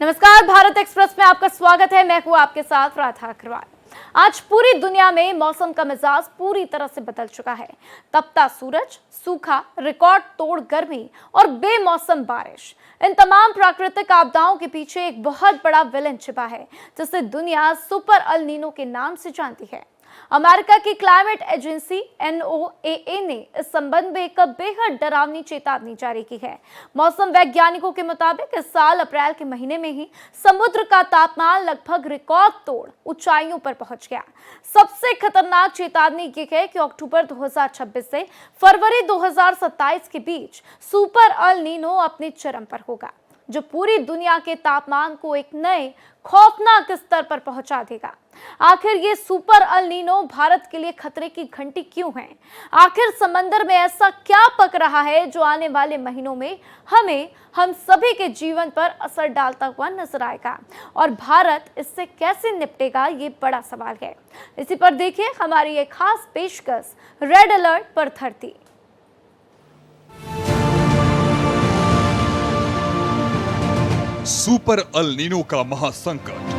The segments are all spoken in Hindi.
नमस्कार, भारत एक्सप्रेस में आपका स्वागत है। मैं हूं आपके साथ राधा अग्रवाल। आज पूरी दुनिया में मौसम का मिजाज पूरी तरह से बदल चुका है। तपता सूरज, सूखा, रिकॉर्ड तोड़ गर्मी और बेमौसम बारिश, इन तमाम प्राकृतिक आपदाओं के पीछे एक बहुत बड़ा विलेन छिपा है, जिसे दुनिया सुपर अल नीनो के नाम से जानती है। अमेरिका की क्लाइमेट एजेंसी NOAA ने इस संबंध में एक बेहद डरावनी चेतावनी जारी की है। मौसम वैज्ञानिकों के मुताबिक इस साल अप्रैल के महीने में ही समुद्र का तापमान लगभग रिकॉर्ड तोड़ ऊंचाइयों पर पहुंच गया। सबसे खतरनाक चेतावनी ये है कि अक्टूबर 2026 से फरवरी 2027 के बीच सुपर अल नीनो अपने चरम पर होगा, जो पूरी दुनिया के तापमान को एक नए खौफनाक स्तर पर पहुंचा देगा। आखिर ये सुपर अल नीनो भारत के लिए खतरे की घंटी क्यों है? आखिर समंदर में ऐसा क्या पक रहा है जो आने वाले महीनों में हम सभी के जीवन पर असर डालता हुआ नजर आएगा, और भारत इससे कैसे निपटेगा, ये बड़ा सवाल है। इसी पर देखिए हमारी एक खास पेशकश रेड अलर्ट पर धरती। सुपर अल नीनो का महासंकट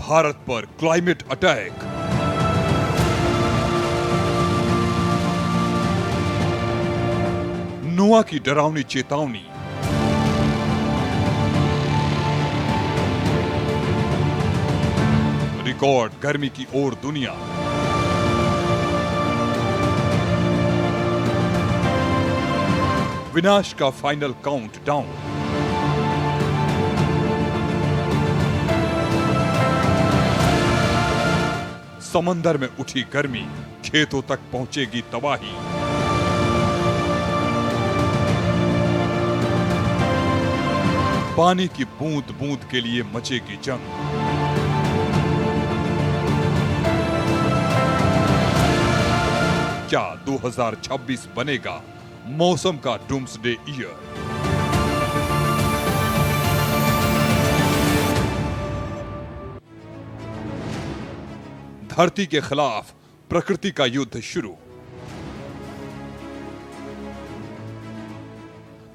भारत पर क्लाइमेट अटैक। नोआ की डरावनी चेतावनी। रिकॉर्ड गर्मी की ओर दुनिया। विनाश का फाइनल काउंटडाउन। समंदर में उठी गर्मी, खेतों तक पहुंचेगी तबाही। पानी की बूंद बूंद के लिए मचेगी जंग। क्या 2026 बनेगा मौसम का डूम्सडे ईयर? धरती के खिलाफ प्रकृति का युद्ध शुरू।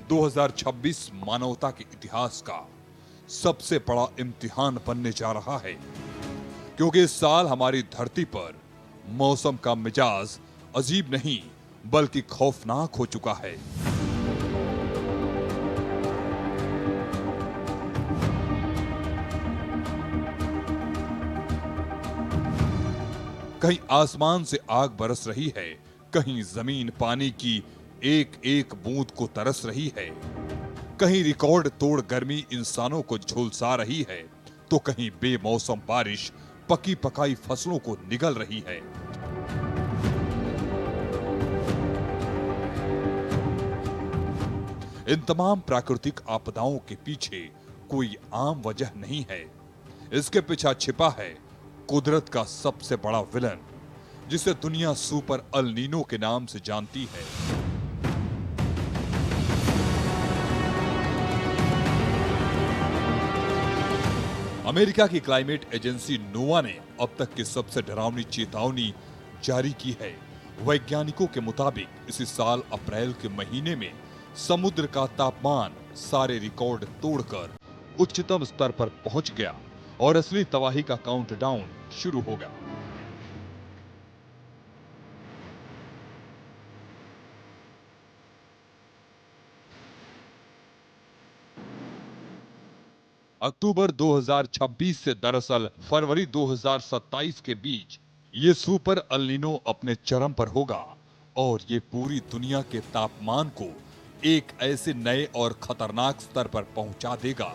2026 मानवता के इतिहास का सबसे बड़ा इम्तिहान बनने जा रहा है, क्योंकि इस साल हमारी धरती पर मौसम का मिजाज अजीब नहीं बल्कि खौफनाक हो चुका है। कहीं आसमान से आग बरस रही है, कहीं जमीन पानी की एक एक बूंद को तरस रही है, कहीं रिकॉर्ड तोड़ गर्मी इंसानों को झुलसा रही है, तो कहीं बेमौसम बारिश पकी पकाई फसलों को निगल रही है। इन तमाम प्राकृतिक आपदाओं के पीछे कोई आम वजह नहीं है। इसके पीछे छिपा है कुदरत का सबसे बड़ा विलन, जिसे दुनिया सुपर अल नीनो के नाम से जानती है। अमेरिका की क्लाइमेट एजेंसी नोआ ने अब तक की सबसे डरावनी चेतावनी जारी की है। वैज्ञानिकों के मुताबिक इसी साल अप्रैल के महीने में समुद्र का तापमान सारे रिकॉर्ड तोड़कर उच्चतम स्तर पर पहुंच गया और असली तबाही का काउंटडाउन शुरू होगा। अक्टूबर 2026 से दरअसल फरवरी 2027 के बीच ये सुपर अल नीनो अपने चरम पर होगा, और ये पूरी दुनिया के तापमान को एक ऐसे नए और खतरनाक स्तर पर पहुंचा देगा।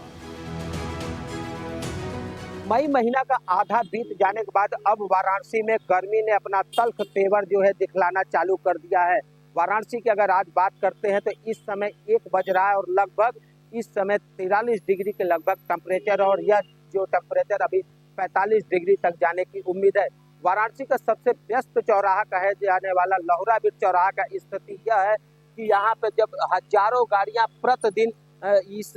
मई महीना का आधा बीत जाने के बाद अब वाराणसी में गर्मी ने अपना तल्ख तेवर जो है दिखलाना चालू कर दिया है। वाराणसी की अगर आज बात करते हैं तो इस समय 1 बज रहा है और लगभग इस समय 43 डिग्री के लगभग टेम्परेचर, और यह जो टेम्परेचर अभी 45 डिग्री तक जाने की उम्मीद है। वाराणसी का सबसे व्यस्त चौराहा कहे जाने वाला लोहरा ब्रिज चौराहा का स्थिति यह है कि यहाँ पे जब हजारों गाड़ियां प्रतिदिन इस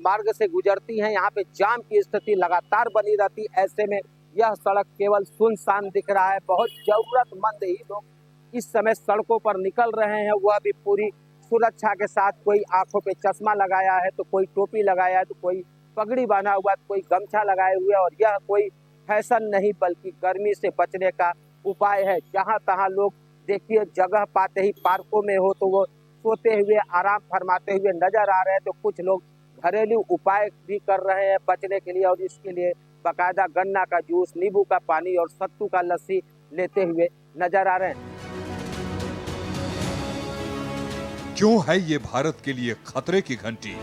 मार्ग से गुजरती हैं, यहाँ पे जाम की स्थिति लगातार बनी रहती। ऐसे में यह सड़क केवल सुनसान दिख रहा है। बहुत जरूरतमंद ही लोग इस समय सड़कों पर निकल रहे हैं, वह भी पूरी सुरक्षा के साथ कोई आंखों पे चश्मा लगाया है, तो कोई टोपी लगाया है, तो कोई पगड़ी बांधा हुआ है, तो कोई गमछा लगाए हुए है। और यह कोई फैशन नहीं बल्कि गर्मी से बचने का उपाय है। जहां तहां लोग देखिए जगह पाते ही पार्कों में हो तो वो सोते हुए आराम फरमाते हुए नजर आ रहे हैं। तो कुछ लोग घरेलू उपाय भी कर रहे हैं बचने के लिए, और इसके लिए बाकायदा गन्ना का जूस, नींबू का पानी और सत्तू का लस्सी लेते हुए नजर आ रहे हैं। क्यों है ये भारत के लिए खतरे की घंटी?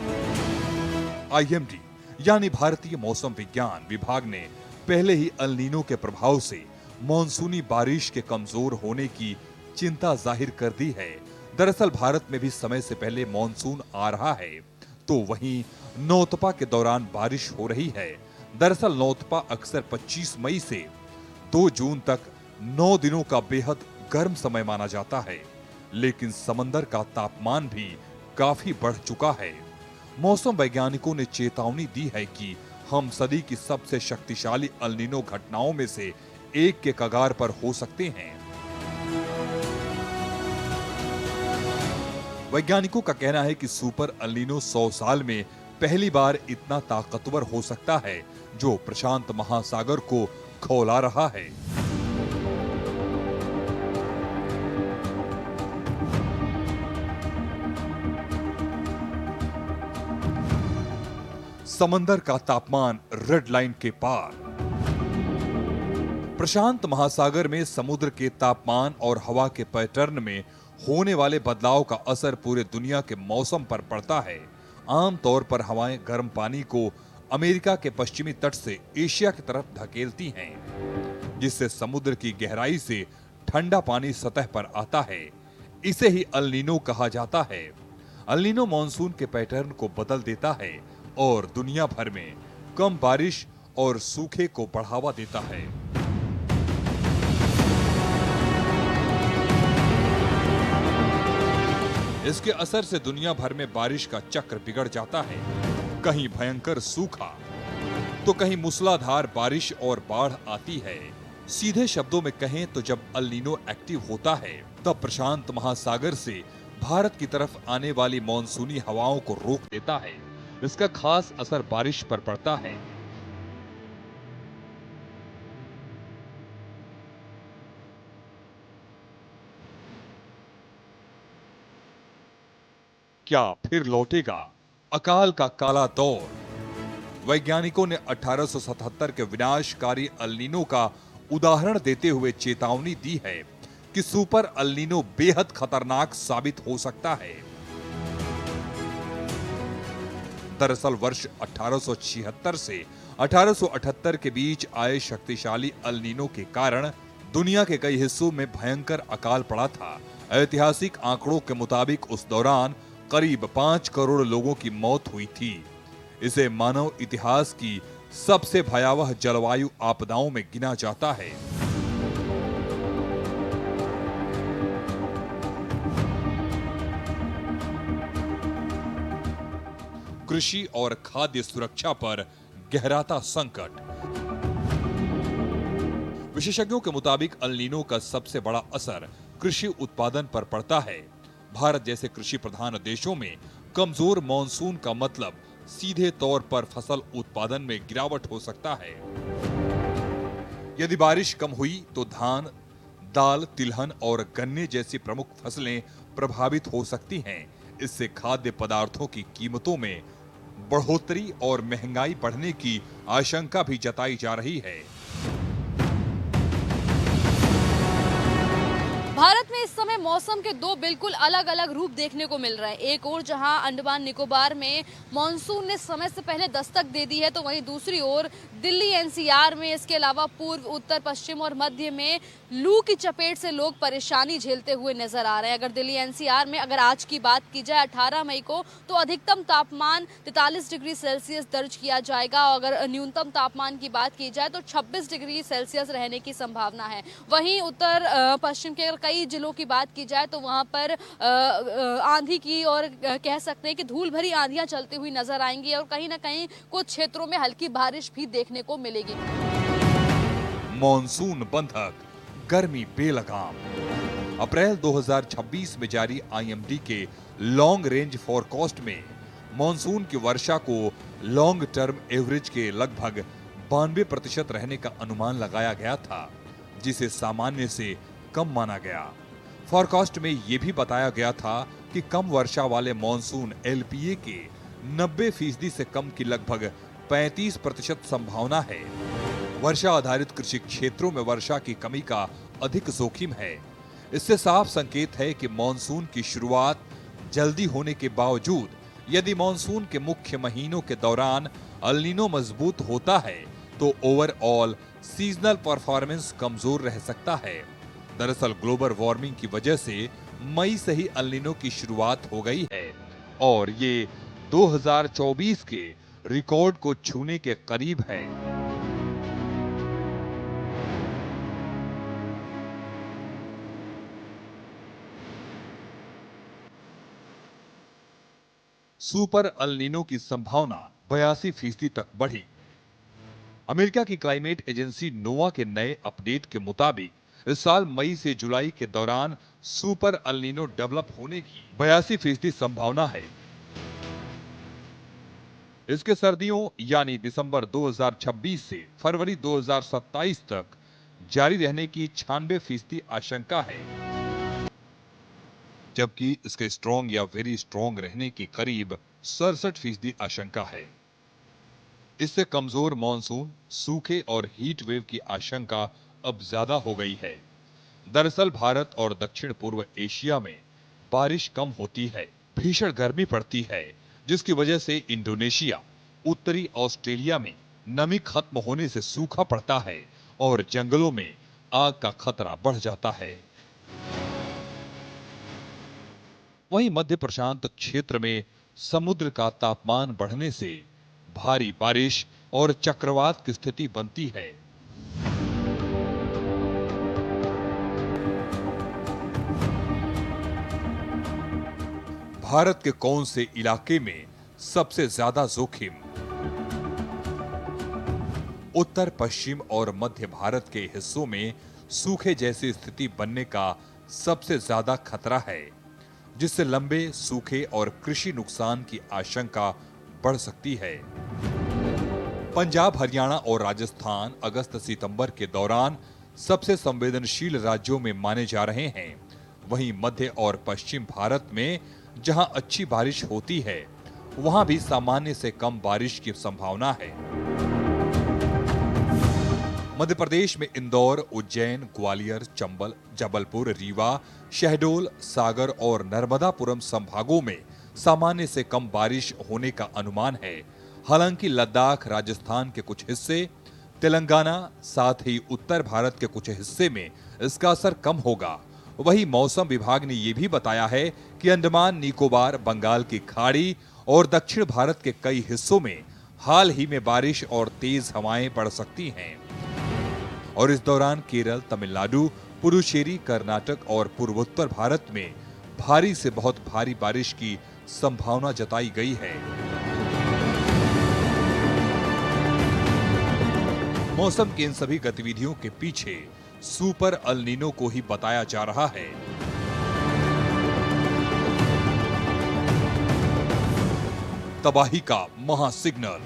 आईएमडी यानी भारतीय मौसम विज्ञान विभाग ने पहले ही अल नीनो के प्रभाव से मॉनसूनी बारिश के कमजोर होने की चिंता जाहिर कर दी है। दरअसल भारत में भी समय से पहले मॉनसून आ रहा है, तो वहीं नौतपा के दौरान बारिश हो रही है। दरअसल नौतपा अक्सर 25 मई से 2 जून तक 9 दिनों का बेहद गर्म समय माना जाता है, लेकिन समंदर का तापमान भी काफी बढ़ चुका है। मौसम वैज्ञानिकों ने चेतावनी दी है कि हम सदी की सबसे शक्तिशाली अल नीनो घटनाओं में से एक के कगार पर हो सकते हैं। वैज्ञानिकों का कहना है कि सुपर अल नीनो 100 साल में पहली बार इतना ताकतवर हो सकता है, जो प्रशांत महासागर को खौला रहा है। समंदर का तापमान रेड लाइन के पार। प्रशांत महासागर में समुद्र के तापमान और हवा के पैटर्न में होने वाले बदलाव का असर पूरे दुनिया के मौसम पर पड़ता है। आमतौर पर हवाएं गर्म पानी को अमेरिका के पश्चिमी तट से एशिया की तरफ धकेलती हैं, जिससे समुद्र की गहराई से ठंडा पानी सतह पर आता है। इसे ही अल नीनो कहा जाता है। अल नीनो मॉनसून के पैटर्न को बदल देता है और दुनिया भर में कम बारिश और सूखे को बढ़ावा देता है। इसके असर से दुनिया भर में बारिश का चक्र बिगड़ जाता है। कहीं भयंकर सूखा तो कहीं मूसलाधार बारिश और बाढ़ आती है। सीधे शब्दों में कहें तो जब अल नीनो एक्टिव होता है, तब प्रशांत महासागर से भारत की तरफ आने वाली मॉनसूनी हवाओं को रोक देता है। इसका खास असर बारिश पर पड़ता है। क्या फिर लौटेगा अकाल का काला दौर? वैज्ञानिकों ने 1877 के विनाशकारी अल नीनो का उदाहरण देते हुए चेतावनी दी है कि सुपर अल नीनो बेहद खतरनाक साबित हो सकता है। दरअसल वर्ष 1876 से 1878 के बीच आए शक्तिशाली अल नीनो के कारण दुनिया के कई हिस्सों में भयंकर अकाल पड़ा था। ऐतिहासिक आंकड़ों के मुताबिक उस दौरान करीब 5 करोड़ लोगों की मौत हुई थी। इसे मानव इतिहास की सबसे भयावह जलवायु आपदाओं में गिना जाता है। कृषि और खाद्य सुरक्षा पर गहराता संकट। विशेषज्ञों के मुताबिक अल नीनो का सबसे बड़ा असर कृषि उत्पादन पर पड़ता है। भारत जैसे कृषि प्रधान देशों में कमजोर मॉनसून का मतलब सीधे तौर पर फसल उत्पादन में गिरावट हो सकता है। यदि बारिश कम हुई तो धान, दाल, तिलहन और गन्ने जैसी प्रमुख फसलें प्रभावित हो सकती हैं। इससे खाद्य पदार्थों की कीमतों में बढ़ोतरी और महंगाई बढ़ने की आशंका भी जताई जा रही है। भारत में इस समय मौसम के दो बिल्कुल अलग अलग रूप देखने को मिल रहे हैं। एक ओर जहां अंडमान निकोबार में मॉनसून ने समय से पहले दस्तक दे दी है, तो वहीं दूसरी ओर दिल्ली एनसीआर में, इसके अलावा पूर्व, उत्तर, पश्चिम और मध्य में लू की चपेट से लोग परेशानी झेलते हुए नजर आ रहे हैं। अगर दिल्ली एनसीआर में अगर आज की बात की जाए 18 मई को, तो अधिकतम तापमान 43 डिग्री सेल्सियस दर्ज किया जाएगा। और अगर न्यूनतम तापमान की बात की जाए तो 26 डिग्री सेल्सियस रहने की संभावना है। वहीं उत्तर पश्चिम के अगर कई जिलों की बात की जाए तो वहां पर आंधी की और कह सकते हैं कि धूल भरी आंधियां चलती हुई नजर आएंगी और कहीं ना कहीं कुछ क्षेत्रों में हल्की बारिश भी देखने को मिलेगी। मॉनसून बंधक, गर्मी बेलगाम। अप्रैल 2026 में जारी आईएमडी के लॉन्ग रेंज फोरकास्ट में मॉनसून की वर्षा को लॉन्ग टर्म एवरेज के लगभग 92% रहने का अनुमान लगाया गया था, जिसे सामान्य से कम माना गया। फोरकास्ट में यह भी बताया गया था कि कम वर्षा वाले मॉनसून एलपीए के 90% से कम की लगभग 35% संभावना है। वर्षा आधारित कृषि क्षेत्रों में वर्षा की कमी का अधिक जोखिम है। इससे साफ संकेत है कि मॉनसून की शुरुआत जल्दी होने के बावजूद यदि मॉनसून के मुख्य महीनों के दौरान अल नीनो मजबूत होता है तो ओवरऑल सीजनल परफॉर्मेंस कमजोर रह सकता है। दरअसल ग्लोबल वार्मिंग की वजह से मई से ही अल नीनो की शुरुआत हो गई है और ये 2024 के रिकॉर्ड को छूने के करीब है। सुपर अल नीनो की संभावना 82% तक बढ़ी। अमेरिका की क्लाइमेट एजेंसी नोवा के नए अपडेट के मुताबिक इस साल मई से जुलाई के दौरान सुपर अल नीनो डेवलप होने की 82% संभावना है। इसके सर्दियों यानी दिसंबर 2026 से फरवरी 2027 तक जारी रहने की 96% आशंका है, जबकि इसके स्ट्रॉन्ग या वेरी स्ट्रॉन्ग रहने की करीब 67% आशंका है। इससे कमजोर मॉनसून, सूखे और हीट वेव की आशंका अब ज्यादा हो गई है। दरअसल भारत और दक्षिण पूर्व एशिया में बारिश कम होती है, भीषण गर्मी पड़ती है, जिसकी वजह से इंडोनेशिया, उत्तरी ऑस्ट्रेलिया में नमी खत्म होने से सूखा पड़ता है और जंगलों में आग का खतरा बढ़ जाता है। वहीं मध्य प्रशांत क्षेत्र में समुद्र का तापमान बढ़ने से भारी बारिश और चक्रवात की स्थिति बनती है। भारत के कौन से इलाके में सबसे ज्यादा जोखिम? उत्तर पश्चिम और मध्य भारत के हिस्सों में सूखे जैसी स्थिति बनने का सबसे ज्यादा खतरा है, जिससे लंबे सूखे और कृषि नुकसान की आशंका बढ़ सकती है। पंजाब, हरियाणा और राजस्थान अगस्त-सितंबर के दौरान सबसे संवेदनशील राज्यों में माने जा रहे हैं। वहीं मध्य और पश्चिम भारत में जहां अच्छी बारिश होती है, वहां भी सामान्य से कम बारिश की संभावना है। मध्य प्रदेश में इंदौर, उज्जैन, ग्वालियर, चंबल, जबलपुर, रीवा, शहडोल, सागर और नर्मदापुरम संभागों में सामान्य से कम बारिश होने का अनुमान है। हालांकि लद्दाख, राजस्थान के कुछ हिस्से, तेलंगाना साथ ही उत्तर भारत के कुछ हिस्से में इसका असर कम होगा। वहीं मौसम विभाग ने यह भी बताया है कि अंडमान निकोबार, बंगाल की खाड़ी और दक्षिण भारत के कई हिस्सों में हाल ही में बारिश और तेज हवाएं पड़ सकती हैं और इस दौरान केरल, तमिलनाडु, पुडुचेरी, कर्नाटक और पूर्वोत्तर भारत में भारी से बहुत भारी बारिश की संभावना जताई गई है। मौसम की इन सभी गतिविधियों के पीछे सुपर अल नीनो को ही बताया जा रहा है। तबाही का महासिग्नल।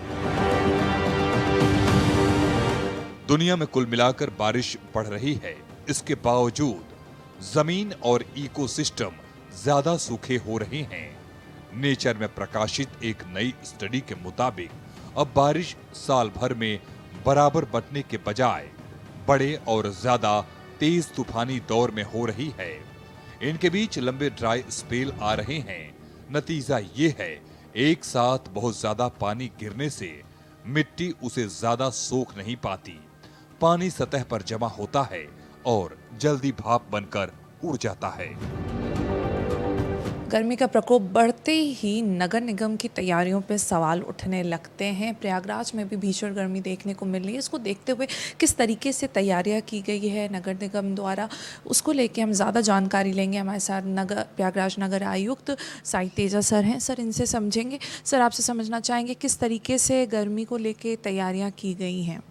दुनिया में कुल मिलाकर बारिश बढ़ रही है, इसके बावजूद जमीन और इकोसिस्टम ज्यादा सूखे हो रहे हैं। नेचर में प्रकाशित एक नई स्टडी के मुताबिक अब बारिश साल भर में बराबर बंटने के बजाय बड़े और ज्यादा तेज तूफानी दौर में हो रही है। इनके बीच लंबे ड्राई स्पेल आ रहे हैं। नतीजा ये है, एक साथ बहुत ज्यादा पानी गिरने से मिट्टी उसे ज्यादा सोख नहीं पाती, पानी सतह पर जमा होता है और जल्दी भाप बनकर उड़ जाता है। गर्मी का प्रकोप बढ़ते ही नगर निगम की तैयारियों पर सवाल उठने लगते हैं। प्रयागराज में भी भीषण गर्मी देखने को मिल रही है। इसको देखते हुए किस तरीके से तैयारियां की गई है नगर निगम द्वारा, उसको लेके हम ज़्यादा जानकारी लेंगे। हमारे साथ प्रयागराज नगर आयुक्त साई तेजा सर हैं। सर, इनसे समझेंगे। सर, आपसे समझना चाहेंगे किस तरीके से गर्मी को लेके तैयारियाँ की गई हैं।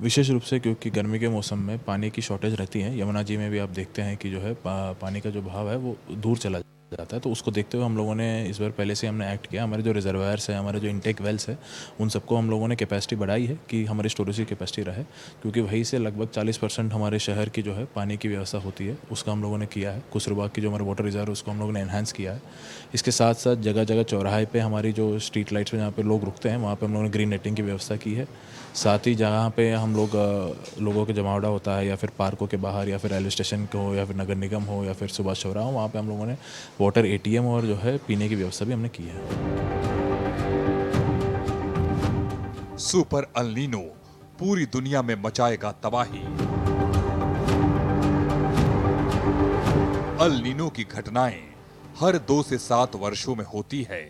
विशेष रूप से क्योंकि गर्मी के मौसम में पानी की शॉर्टेज रहती है। यमुना जी में भी आप देखते हैं कि जो है पानी का जो बहाव है वो दूर चला जाता जाता है। तो उसको देखते हुए हम लोगों ने इस बार पहले से हमने एक्ट किया। हमारे जो रिजर्वायर्स है, हमारे जो इनटेक वेल्स है, उन सबको हम लोगों ने कैपेसिटी बढ़ाई है कि हमारी स्टोरेज की कैपेसिटी रहे, क्योंकि वहीं से लगभग 40% हमारे शहर की जो है पानी की व्यवस्था होती है, उसका हम लोगों ने किया है। कुसरुबाग की जो हमारा वाटर रिजर्व है उसको हम लोगों ने एनहांस किया है। इसके साथ साथ जगह जगह चौराहे पे हमारी जो स्ट्रीट लाइट्स पे जहाँ पे लोग रुकते हैं वहाँ पे हम लोगों ने ग्रीन नेटिंग की व्यवस्था की है। साथ ही जहाँ पे हम लोग लोगों के जमावड़ा होता है, या फिर पार्कों के बाहर, या फिर रेलवे स्टेशन को हो, या फिर नगर निगम हो, या फिर सुभाष चौराहा हो, वहाँ पे हम लोगों ने वाटर एटीएम और जो है पीने की व्यवस्था भी हमने की है। सुपर अल नीनो पूरी दुनिया में मचाएगा तबाही। अल नीनो की घटनाएं हर 2 से 7 वर्षों में होती है,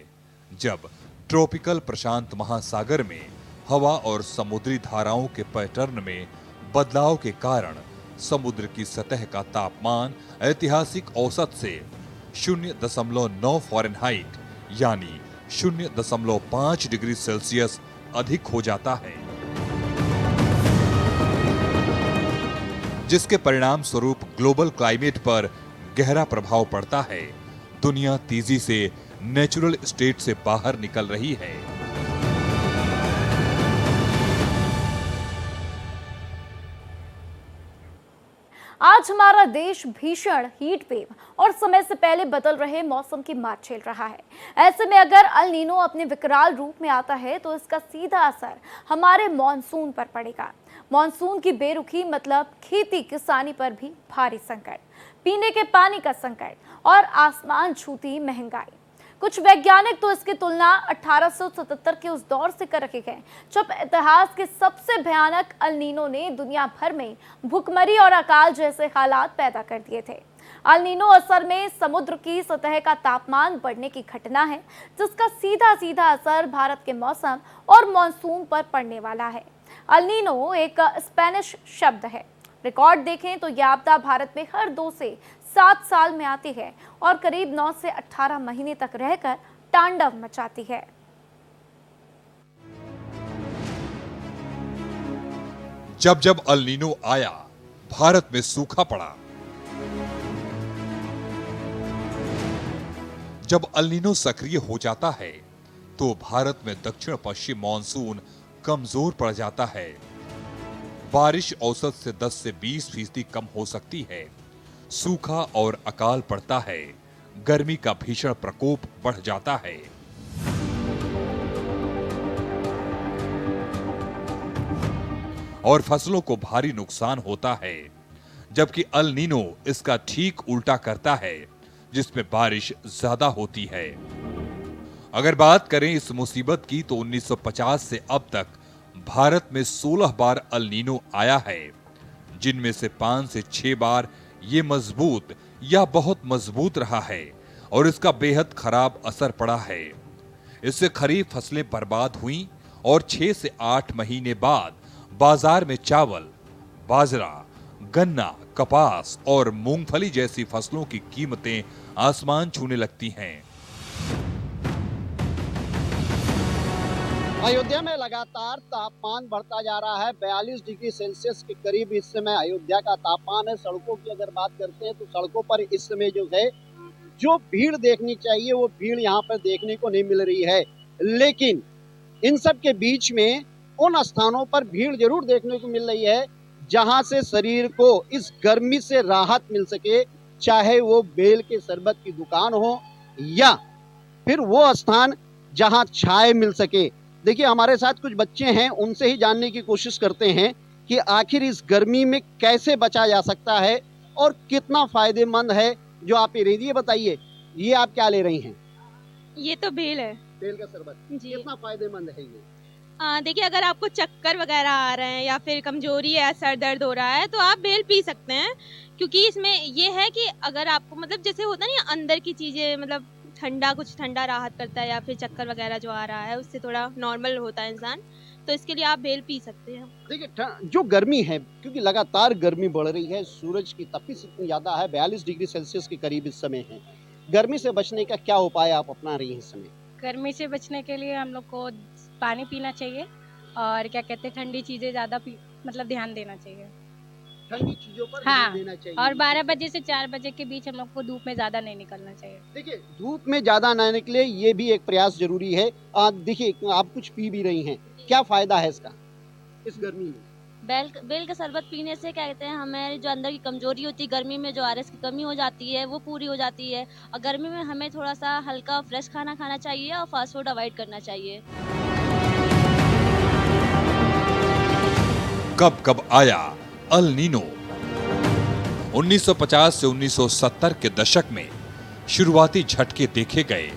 जब ट्रॉपिकल प्रशांत महासागर में हवा और समुद्री धाराओं के पैटर्न में बदलाव के कारण समुद्र की सतह का तापमान ऐतिहासिक औसत से 0.9 फ़ारेनहाइट यानी 0.5 डिग्री सेल्सियस अधिक हो जाता है, जिसके परिणाम स्वरूप ग्लोबल क्लाइमेट पर गहरा प्रभाव पड़ता है। दुनिया तेजी से नेचुरल स्टेट से बाहर निकल रही है। आज हमारा देश भीषण हीट वेव और समय से पहले बदल रहे मौसम की मार झेल रहा है। ऐसे में अगर अल नीनो अपने विकराल रूप में आता है तो इसका सीधा असर हमारे मॉनसून पर पड़ेगा। मॉनसून की बेरुखी मतलब खेती किसानी पर भी भारी संकट, पीने के पानी का संकट और आसमान छूती महंगाई। कुछ वैज्ञानिक तो इसकी तुलना 1877 के उस दौर से कर रखे गए जब इतिहास के सबसे भयानक अल नीनो ने दुनिया भर में भूखमरी और अकाल जैसे हालात पैदा कर दिए थे। अल नीनो असल में समुद्र की सतह का तापमान बढ़ने की घटना है, जिसका सीधा सीधा असर भारत के मौसम और मानसून पर पड़ने वाला है। अल नीनो एक स्पेनिश शब्द है। रिकॉर्ड देखें तो यह आपदा भारत में हर 2 से 7 साल में आती है और करीब 9 से 18 महीने तक रहकर तांडव मचाती है। जब जब अल नीनो आया, भारत में सूखा पड़ा। जब अल नीनो सक्रिय हो जाता है तो भारत में दक्षिण पश्चिम मानसून कमजोर पड़ जाता है। बारिश औसत से 10 से 20% कम हो सकती है। सूखा और अकाल पड़ता है। गर्मी का भीषण प्रकोप बढ़ जाता है। और फसलों को भारी नुकसान होता है। जबकि अल नीनो इसका ठीक उल्टा करता है, जिसमें बारिश ज्यादा होती है। अगर बात करें इस मुसीबत की तो 1950 से अब तक भारत में 16 बार अल नीनो आया है, जिनमें से 5 से 6 बार ये मजबूत या बहुत मजबूत रहा है और इसका बेहद खराब असर पड़ा है। इससे खरीफ फसलें बर्बाद हुई और 6 से 8 महीने बाद बाजार में चावल, बाजरा, गन्ना, कपास और मूंगफली जैसी फसलों की कीमतें आसमान छूने लगती हैं। अयोध्या में लगातार तापमान बढ़ता जा रहा है। 42 डिग्री सेल्सियस के करीब इस समय अयोध्या का तापमान है। सड़कों की अगर बात करते हैं तो सड़कों पर इस समय जो है जो भीड़ देखनी चाहिए वो भीड़ यहाँ पर देखने को नहीं मिल रही है। लेकिन इन सब के बीच में उन स्थानों पर भीड़ जरूर देखने को मिल रही है जहाँ से शरीर को इस गर्मी से राहत मिल सके, चाहे वो बेल के शरबत की दुकान हो या फिर वो स्थान जहाँ छाए मिल सके। देखिए हमारे साथ कुछ बच्चे हैं, उनसे ही जानने की कोशिश करते हैं कि आखिर इस गर्मी में कैसे बचा जा सकता है और कितना फायदेमंद है। जो आप ये बताइए, ये आप क्या ले रही हैं? ये तो बेल है। बेल का शरबत जी। कितना फायदेमंद है ये? देखिए अगर आपको चक्कर वगैरह आ रहे हैं या फिर कमजोरी है, सर दर्द हो रहा है तो आप बेल पी सकते हैं, क्योंकि इसमें ये है कि अगर आपको मतलब जैसे होता नहीं अंदर की चीजें मतलब ठंडा, कुछ ठंडा राहत करता है या फिर चक्कर वगैरह जो आ रहा है उससे थोड़ा नॉर्मल होता है इंसान, तो इसके लिए आप बेल पी सकते हैं। देखिए जो गर्मी है, क्योंकि लगातार गर्मी बढ़ रही है, सूरज की तपिश इतनी ज्यादा है, 42 डिग्री सेल्सियस के करीब इस समय है। गर्मी से बचने का क्या उपाय आप अपना रही हैं इस समय? गर्मी से बचने के लिए हम लोग को पानी पीना चाहिए और क्या कहते हैं ठंडी चीज़ें ज़्यादा मतलब ध्यान देना चाहिए। ठंडी चीजों पर हाँ, ध्यान देना चाहिए। और 12 बजे से 4 बजे के बीच हम लोग को धूप में ज्यादा नहीं निकलना चाहिए। देखिए, धूप में ज्यादा ना निकले, ये भी एक प्रयास जरूरी है। देखिए, आप कुछ पी भी रही हैं, क्या फायदा है इसका इस गर्मी में? बेल का शरबत पीने से क्या कहते हैं, हमें जो अंदर की कमजोरी होती है, गर्मी में जो आरएस की कमी हो जाती है वो पूरी हो जाती है। और गर्मी में हमें थोड़ा सा हल्का फ्रेश खाना खाना चाहिए और फास्ट फूड अवॉइड करना चाहिए। कब कब आया अल नीनो। 1950 से 1970 के दशक में शुरुआती झटके देखे गए।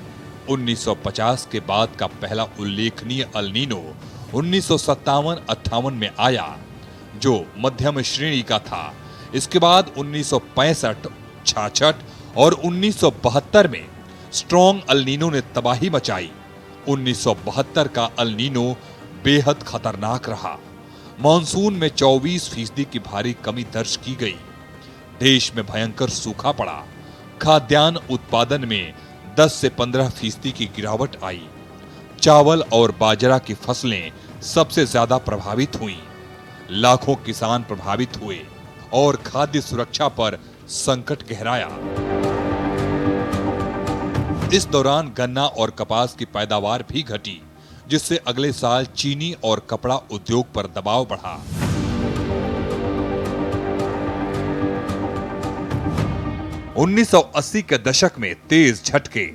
1950 के बाद का पहला उल्लेखनीय अल नीनो 1957-58 में आया, जो मध्यम श्रेणी का था। इसके बाद 1965, 66 और 1972 में स्ट्रॉन्ग अल नीनो ने तबाही मचाई। 1972 का अल नीनो बेहद खतरनाक रहा। मॉनसून में 24% की भारी कमी दर्ज की गई। देश में भयंकर सूखा पड़ा। खाद्यान्न उत्पादन में 10 से 15% की गिरावट आई। चावल और बाजरा की फसलें सबसे ज्यादा प्रभावित हुईं। लाखों किसान प्रभावित हुए और खाद्य सुरक्षा पर संकट गहराया। इस दौरान गन्ना और कपास की पैदावार भी घटी, जिससे अगले साल चीनी और कपड़ा उद्योग पर दबाव बढ़ा। उन्नीस सौ 80 के दशक में तेज झटके।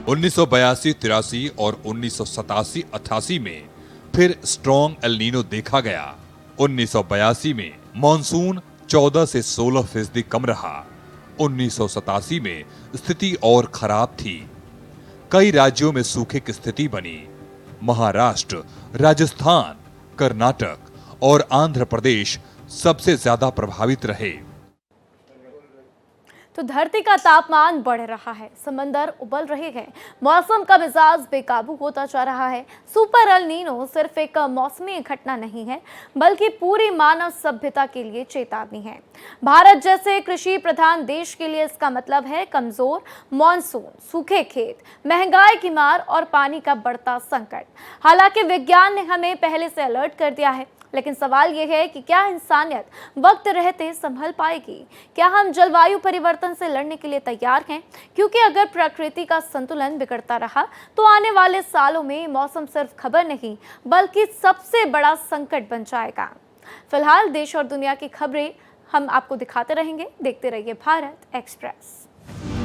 1982, 83 और 1987-88 में फिर स्ट्रॉन्ग एल नीनो देखा गया। 1982 में मॉनसून 14 से 16% कम रहा। 1987 में स्थिति और खराब थी। कई राज्यों में सूखे की स्थिति बनी। महाराष्ट्र, राजस्थान, कर्नाटक और आंध्र प्रदेश सबसे ज्यादा प्रभावित रहे। तो धरती का तापमान बढ़ रहा है, समंदर उबल रहे हैं, मौसम का मिजाज बेकाबू होता जा रहा है। सुपर एल नीनो सिर्फ एक मौसमी घटना नहीं है, बल्कि पूरी मानव सभ्यता के लिए चेतावनी है। भारत जैसे कृषि प्रधान देश के लिए इसका मतलब है कमजोर मॉनसून, सूखे खेत, महंगाई की मार और पानी का बढ़ता संकट। हालांकि विज्ञान ने हमें पहले से अलर्ट कर दिया है, लेकिन सवाल यह है कि क्या इंसानियत वक्त रहते संभल पाएगी? क्या हम जलवायु परिवर्तन से लड़ने के लिए तैयार हैं? क्योंकि अगर प्रकृति का संतुलन बिगड़ता रहा तो आने वाले सालों में मौसम सिर्फ खबर नहीं, बल्कि सबसे बड़ा संकट बन जाएगा। फिलहाल देश और दुनिया की खबरें हम आपको दिखाते रहेंगे। देखते रहिए भारत एक्सप्रेस।